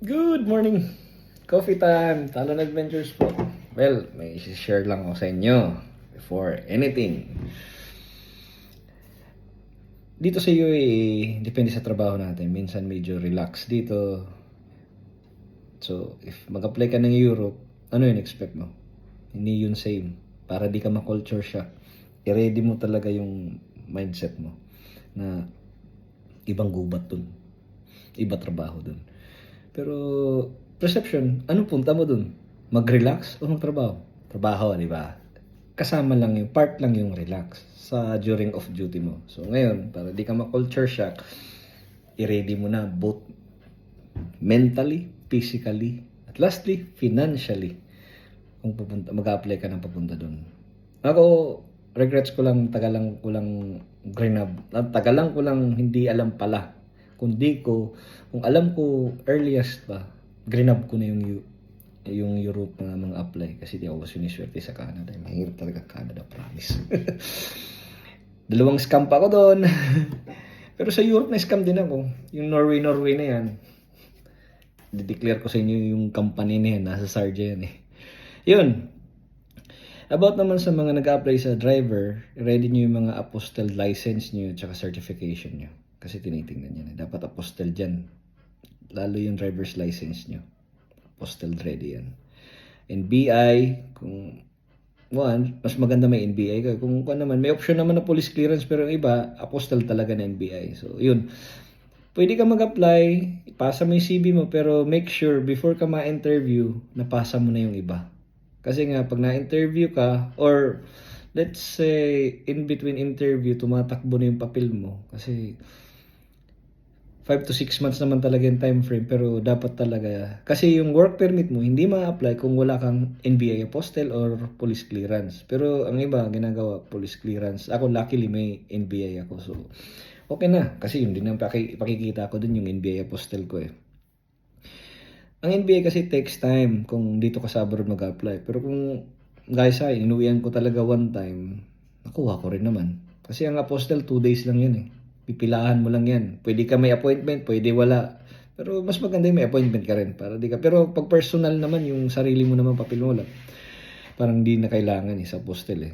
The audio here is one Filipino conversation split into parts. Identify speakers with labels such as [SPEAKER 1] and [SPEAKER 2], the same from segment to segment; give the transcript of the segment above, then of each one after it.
[SPEAKER 1] Good morning! Coffee time! Talon Adventures po. Well, may share lang ako sa inyo before anything. Dito sa UAE, depende sa trabaho natin. Minsan medyo relax dito. So, if mag-apply ka ng Europe, ano yun expect mo? Hindi yun same. Para di ka ma-culture shock. I-ready mo talaga yung mindset mo na ibang gubat dun. Iba trabaho dun. Pero, perception, anong punta mo dun? Mag-relax o magtrabaho? Trabaho, di ba? Kasama lang yung, part lang yung relax sa during off duty mo. So, ngayon, para di ka ma-culture shock, i-ready mo na both mentally, physically, at lastly, financially kung pupunta, mag-apply ka ng papunta doon. Ako, regrets ko lang, tagalang ko lang grinab. Tagalang ko lang hindi alam pala. Kung alam ko earliest pa, grinab ko na yung Europe na mga apply kasi di ako siniswerte sa Canada. Mahirap talaga Canada, promise. Dalawang scam pa ako doon. Pero sa Europe na scam din ako. Yung Norway na yan. Di-declare ko sa inyo yung company na yan. Nasa Sarja yan eh. Yun. About naman sa mga nag-apply sa driver, ready nyo yung mga apostle license nyo at certification nyo. Kasi tinitingnan yan. Dapat apostle dyan. Lalo yung driver's license nyo. Apostle ready yan. NBI, kung mas maganda may NBI ka. Kung naman, may option naman na police clearance pero yung iba, apostle talaga na NBI. So, yun. Pwede ka mag-apply, ipasa mo yung CV mo, pero make sure before ka ma-interview, napasa mo na yung iba. Kasi nga, pag na-interview ka, or let's say, in between interview, tumatakbo na yung papel mo. Kasi 5 to 6 months naman talaga yung time frame, pero dapat talaga, kasi yung work permit mo, hindi ma-apply kung wala kang NBI apostle or police clearance. Pero ang iba, ginagawa, police clearance. Ako, luckily, may NBI ako. So, okay na. Kasi yun din ang pakikita ko dun yung NBI apostle ko eh. Ang NBI kasi takes time kung dito ka sa abroad mag-apply. Pero kung guys ay inuwian ko talaga one time, nakuha ko rin naman. Kasi ang apostle 2 days lang yun eh. Pipilahan mo lang yan. Pwede ka may appointment, pwede wala. Pero mas maganda yung may appointment ka rin. Para di ka. Pero pag personal naman, yung sarili mo naman papel mo lang. Parang di na kailangan eh sa apostle eh.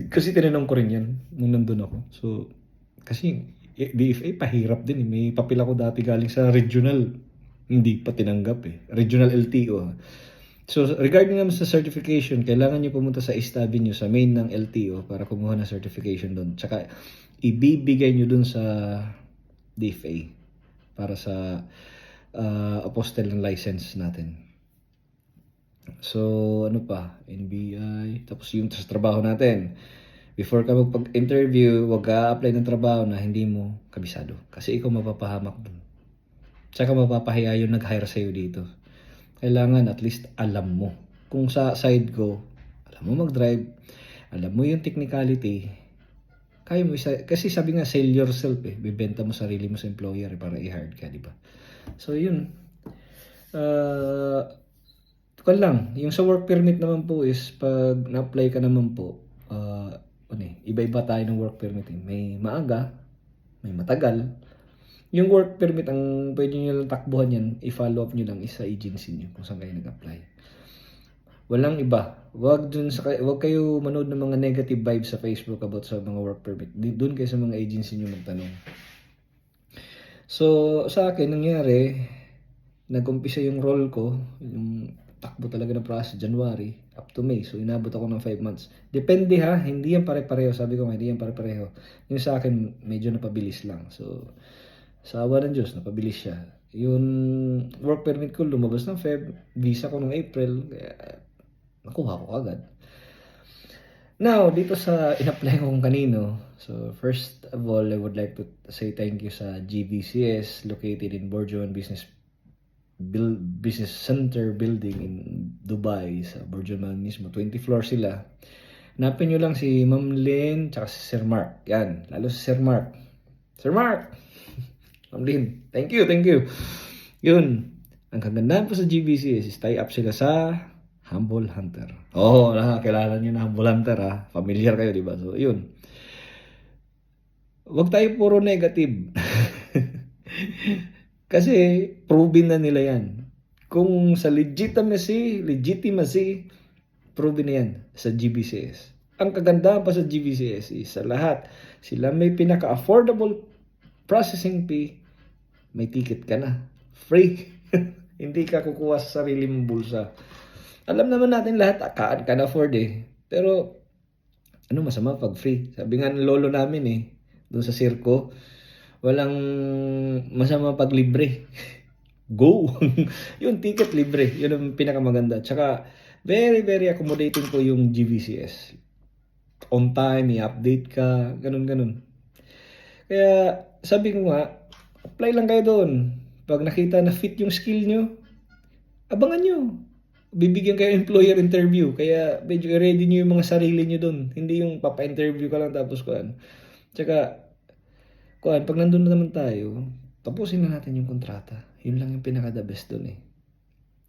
[SPEAKER 1] Kasi tinanong ko rin yan nung nandun ako. So, kasi DFA pahirap din eh. May papel ako dati galing sa regional. Hindi pa tinanggap eh. Regional LTO. So, regarding naman sa certification, kailangan nyo pumunta sa East Avenue, sa main ng LTO para kumuha ng certification doon. Tsaka, ibibigay nyo doon sa DFA para sa apostle ng license natin. So, ano pa? NBI. Tapos yung sa trabaho natin. Before ka magpag-interview, wag ka apply ng trabaho na hindi mo kabisado. Kasi ikaw mapapahamak doon. Tsaka mapapahiya yung nag-hire sa'yo dito. Kailangan at least alam mo. Kung sa side ko, alam mo mag-drive, alam mo yung technicality, kaya mo kasi sabi nga, sell yourself eh. Bibenta mo sarili mo sa employer para i-hire ka, di ba? So, yun. Tukal lang. Yung sa work permit naman po is, pag na-apply ka naman po, iba-iba tayo ng work permit. May maaga, may matagal. Yung work permit, ang pwede nyo lang takbuhan yan, i-follow up nyo lang is sa agency nyo kung saan kayo nag-apply. Walang iba. Wag kayo manood ng mga negative vibes sa Facebook about sa mga work permit. Doon kayo sa mga agency nyo magtanong. So, sa akin, nangyari, nag-umpisa yung role ko, yung takbo talaga ng process, January, up to May. So, inabot ako ng 5 months. Depende ha, hindi yan pare-pareho. Sabi ko nga, hindi yan pare-pareho. Yung sa akin, medyo napabilis lang. So, sa awa ng Diyos, napabilis siya. Yung work permit ko lumabas ng Feb, visa ko ng April, kaya nakuha ko agad. Now, dito sa in-apply ko kung kanino, so first of all, I would like to say thank you sa GBCS located in Bourgeois Business Center building in Dubai, sa Bourgeois mismo. 20 floors sila. Hanapin nyo lang si Ma'am Lynn tsaka si Sir Mark. Yan, lalo si Sir Mark. Sir Mark! Ma'am Lynn, thank you. Yun, ang kagandahan po sa GBCS is tie up sila sa Humble Hunter. Nakakilala nyo na Humble Hunter ha. Familiar kayo, di ba? So, yun. Huwag tayo puro negative. Kasi proven na nila yan. Kung sa legitimacy, proven na yan sa GBCS. Ang kagandahan pa sa GBCS is sa lahat, sila may pinaka-affordable processing fee, may ticket ka na. Free. Hindi ka kukuha sa sarili mong bulsa. Alam naman natin lahat, can afford eh. Pero, ano masama pag free? Sabi nga ng lolo namin eh, doon sa sirko, walang masama pag libre. Go! Yung ticket libre, yun ang pinakamaganda. Tsaka, very, very accommodating po yung GVCS. On time, i-update ka, ganun-ganun. Kaya, sabi ko nga, apply lang kayo doon. Pag nakita na fit yung skill nyo, abangan nyo. Bibigyan kayo employer interview. Kaya, medyo i-ready nyo yung mga sarili nyo doon. Hindi yung papa-interview ka lang tapos kuhan. Tsaka, kuhan, pag nandun na naman tayo, tapusin na natin yung kontrata. Yun lang yung pinaka-the best doon eh.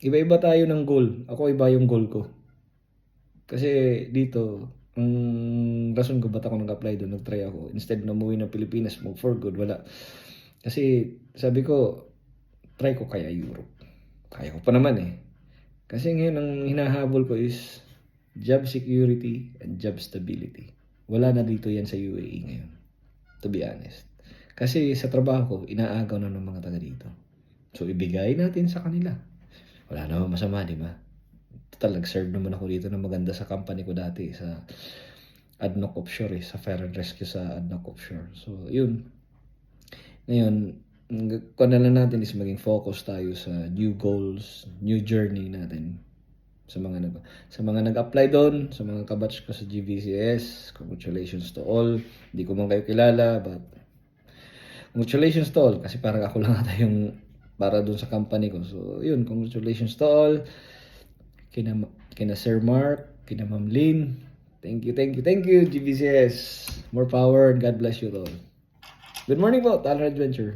[SPEAKER 1] Iba-iba tayo ng goal. Ako iba yung goal ko. Kasi dito, ang rason ko ba't ako nag-apply doon, nag-try ako. Instead na umuwi ng Pilipinas, move for good, wala. Kasi sabi ko, try ko kaya Europe. Kaya ko pa naman eh. Kasi ngayon ang hinahabol ko is job security and job stability. Wala na dito yan sa UAE ngayon. To be honest. Kasi sa trabaho ko, inaagaw na ng mga taga dito. So ibigay natin sa kanila. Wala naman masama, di ba? Total, nag-serve naman ako dito na maganda sa company ko dati sa ADNOC Offshore sa Fire and Rescue sa ADNOC Offshore. So, yun. Ngayon, kung na lang natin is maging focus tayo sa new goals, new journey natin. Sa mga nag-apply doon, sa mga kabatch ko sa GVCS, congratulations to all. Hindi ko man kayo kilala, but congratulations to all. Kasi parang ako lang ata yung para doon sa company ko. So, yun, congratulations to all. Kina Sir Mark, kina Ma'am Lynn. Thank you, GBCS. More power and God bless you all. Good morning po, Talon Adventure.